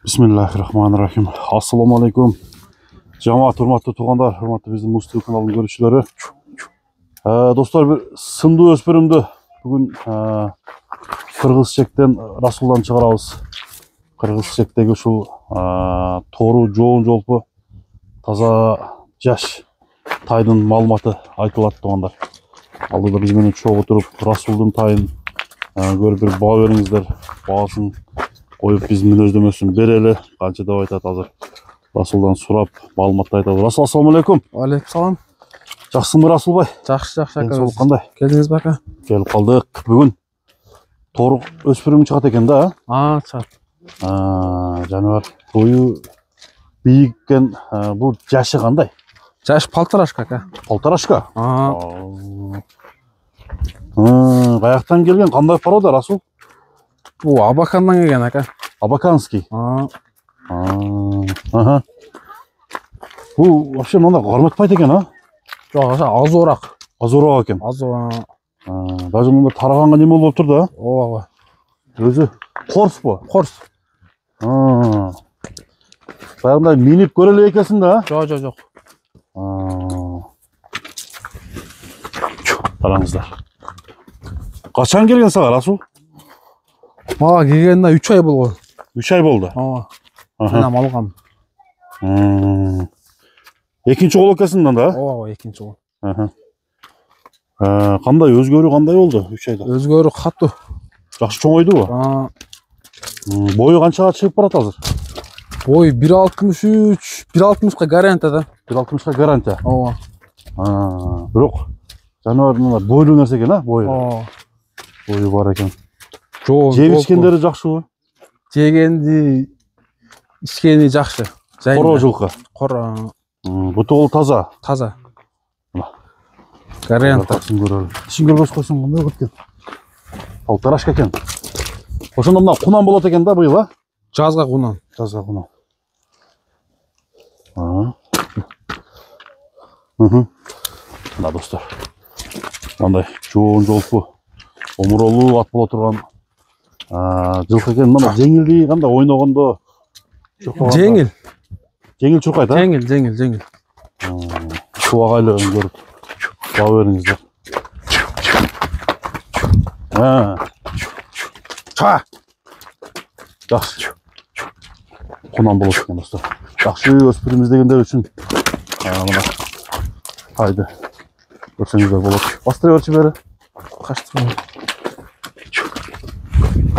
Bismillahirrahmanirrahim. Assalamu alaikum. Жамаат, урматтуу туугандар, урматтуу биздин Муз-ТВ каналынын көрүүчүлөрү. Достор, бир сындуу өспүрүмдү бүгүн Кыргыз-Чектен Расулдан чыгарабыз. Кыргыз-Чектеги ушул тору жоон жолпу таза жаш тайдын маалыматы айтылат туугандар. Алдыда биз менен чогуу туруп Расулдун тайын көрүп бир баа бериңиздер. Баасын коюп биз мүнөздөмөсүн берели. Канча деп айтат азыр. Расулдан сурап маалыматты айтабыз. Расул, ассаламу алейкум. Алейкум салам. Жакшысыңбы Расулбай? Жакшы ака. Денсаулык кандай? Келдиңизби ака? Келип калдык. Бүгүн торук өспүрүм чыгат экен да? Чыгат. Жаныбар бою бийик экен. Бул жашы кандай? Жаш полторашка ака. Полторашка? Каяктан келген, кандай порода Расул? Бул Абакандан келген ака. Абаканский. Бул вообще мында карматпайт экен, а? Жок, азуураак. Азуураак экен. Азуу. Даже мында тараганга неме болуп тур да? Ооба. Өзү корспу? Корс. Баягындай минип көрө элек экенсиң да? Жок. Караңыздар. Качан келген сага Расул? Мага келгенине 3 ай болгон. 3 ай болду. Мен алгам. Экинчи кол экенсиң да? Ооба, экинчи кол. Кандай өзгөрүү кандай болду 3 айда? Өзгөрүү катуу. Жакшы чоңойдубу? Бою канчага чыгып барат азыр? Бой 1.63, 1.60ка гарантия да. 1.60ка гарантия. Ооба. Бирок жаныбар бойлуу нерсе экен, а? Бою. Бою бар экен. Жеп ичкендери жакшыбы? Жегенди, ичкени жакшы. Коро жылкы. Коро. Буту бол таза. Таза. Гарантия. Ишин көрбөс койсоң кандай болот экен? Полторашка экен. Ошондо мына кунан болот экен да быйыл, а? Жазга кунан. Жазга кунан. Мына достор. Мындай жоон жолпу, омуролуу ат боло турган жылкы экен. Мына жеңилди кандай ойногондо? Жеңил. Жеңил чуркайт, а? Жеңил. Суагайлы көрүп баа бериңиздер. Жакшы. Кунан болот экен достор. Жакшы өспүрүм издегендер үчүн мына тайды көрсөңүздөр болот. Бастай берчи бери. Качтырма.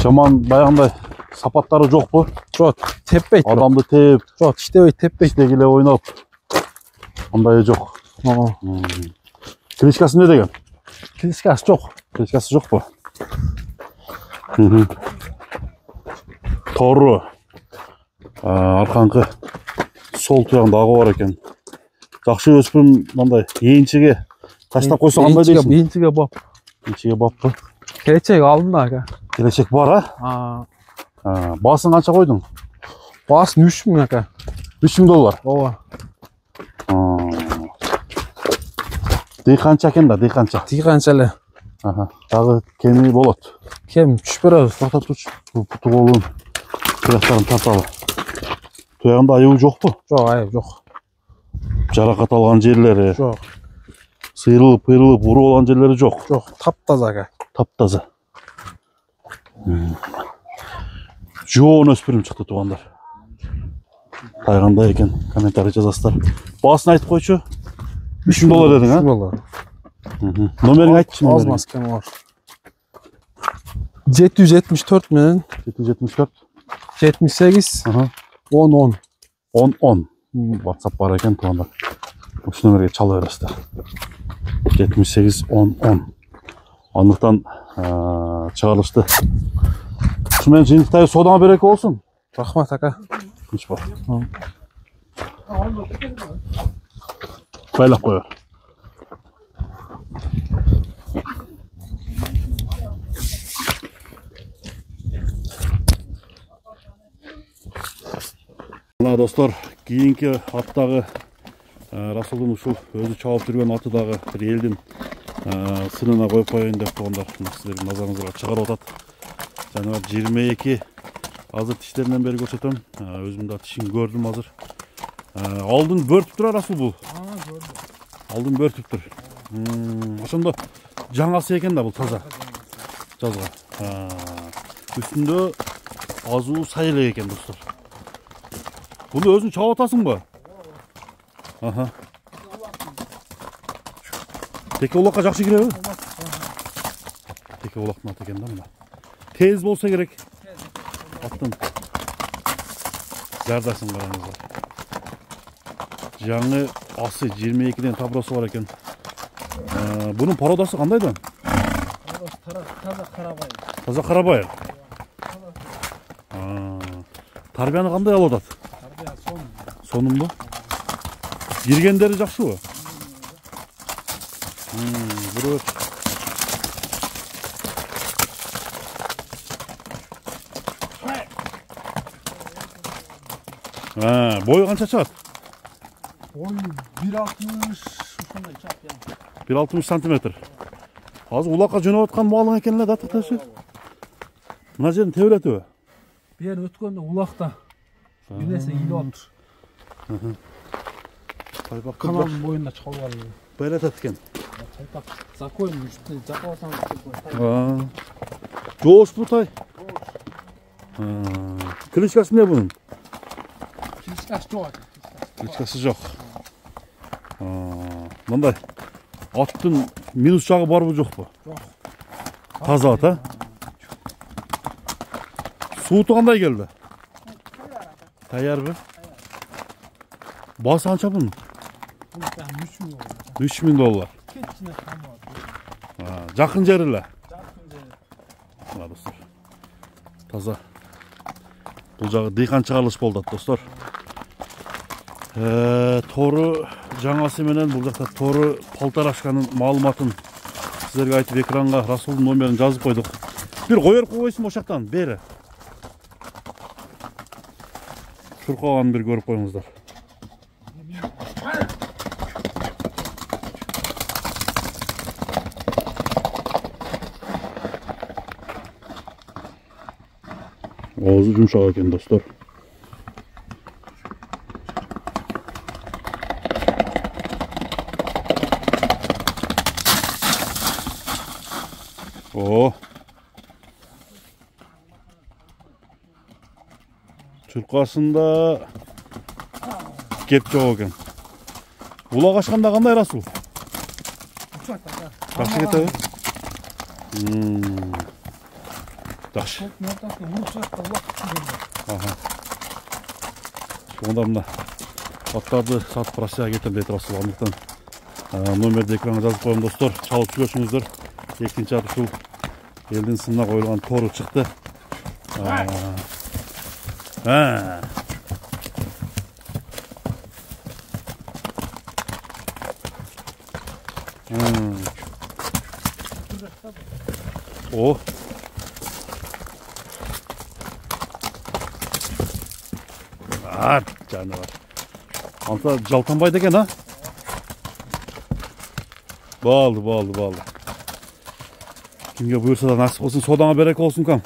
Жаман баягындай сапаттары жокпу? Жок, теппейт. Адамды теп. Жок, иштебейт, теппейт. Иштегиле ойноп. Андай жок. Кличкасы эмне деген? Кличкасы жок. Кличкасы жокпу? Тору. Арканкы сол туягында агы бар экен. Жакшы өспүрүм мындай эйинчиге таштап койсо кандай дейсиң? Эйинчиге бап. Эйинчиге баппы? Келечек алдында ака. Келечек бар, а? Баасын канча койдуң? Баасын 3000 ака. $3000. Ооба. Дыйканча экен да, дыйканча. Дыйканча эле. Дагы кеми болот. Кем түшүп беребиз. Токтоп турчу. Путу колун тияктарын тарталы. Туягында айыбы жокпу? Жок, айып жок. Жаракат алган жерлери? Жок. Сыйрылып, уру болгон жерлери жок? Жок, таптаза ака. Таптаза. Жоон өспүрүм чыкты туугандар. Кайгандай экен, комментарий жазасыздар. Баасын айтып койчу. $3000 дедиң, а? $3000. Номериң айтчы, номериң. Азмас кем бар. 774 менен 774 78 10 10. WhatsApp бар экен туугандар. Ушул номерге чала бересиздер. 78 10. Андыктан чыгарылышты. Ушу менен жыйынтыктагы соодаңа береке болсун. Рахмат ака. Тынч бар. Байлап коёр. Мына достор, кийинки аттагы Расулдун ушул өзү чабып жүргөн аты дагы бир элдин сынына коюп коеюн деп туугандар. Силердин назарыңызга чыгарып атат. Жаныбар 22 Hazır tişlerinden beri görsötüm. Özüm de tişini gördüm hazır. Aldın börtüptür arası bu. Gördüm. Aldın börtüptür. Aslında жаңасы екен de bu taza. Жазға. Üstünde azuu sayılı eken dostlar. Bunu özün çağ atasın mı? Aha. Teke olakka жақсы kirer mi? Teke olak mı ateken de mi? Tez bolsa gerek. Attın. Zardasın karanızda. Жаңы асы 22'den tabrası var eken. Bunun parodası qandaydı? Taza Karabay. Taza Karabay. Тарбияны қандай алып атат? Tarbiya son. Сонун бу? Киргендери жакшыбы? Бирөө. Бою канча чыгат? Boy 1.60 ушундай чап ya. 1.60 сантиметр. Азыр улакка жөнөп аткан малың экен эле да такташы. Мына жерин тебелетиби? Bir yer ötkönde ulakta. Bir nese ili otur. Taypak Kanalın boyunda çıkalı var. böyle atat eкен. Taypak zakoyun üstüne zakalarsan zakoyun. Жоош бу тай. Кличкасы эмне бунун? Kilişkaş çok. Кличкасы жок. Мындай аттын минус жагы барбы жокпу? Жок. Таза ат, а? Сууту кандай келди? Таярбы? Басы канча бунун? Bunu ben 3 milyon oldu. $3000. Keçine kalmadı. Жакын жери эле. Çarpın Достор. Таза. Бул жагы дыйканчы калыш болду достор. Тору жаңасы менен бул жакта тору палтарашканын маалыматын силерге айтып экранга Расулдун номерин жазып койдук. Бир коёр койсун ошол жактан бери. Чуркаганын бир көрүп коюңуздар. Ağzı yumuşak ekan dostlar. Çurkasında kep жоқ ekan. Улак ашканда кандай Расул? Жакшы кетеби? Жакшы. Сонда мына аттарды сатып Россияга кетем дейт Расул. Андыктан номерди экранга жазып коем достор. Чалып жүрөсүңүздөр. Экинчи ат ушул элдин сынына коюлган тору чыкты. О. Canı var. Anta Jaltanbay'da ekan ha? Bağlı. Kimge buyursa da nasip olsun, sodana berek olsun kam.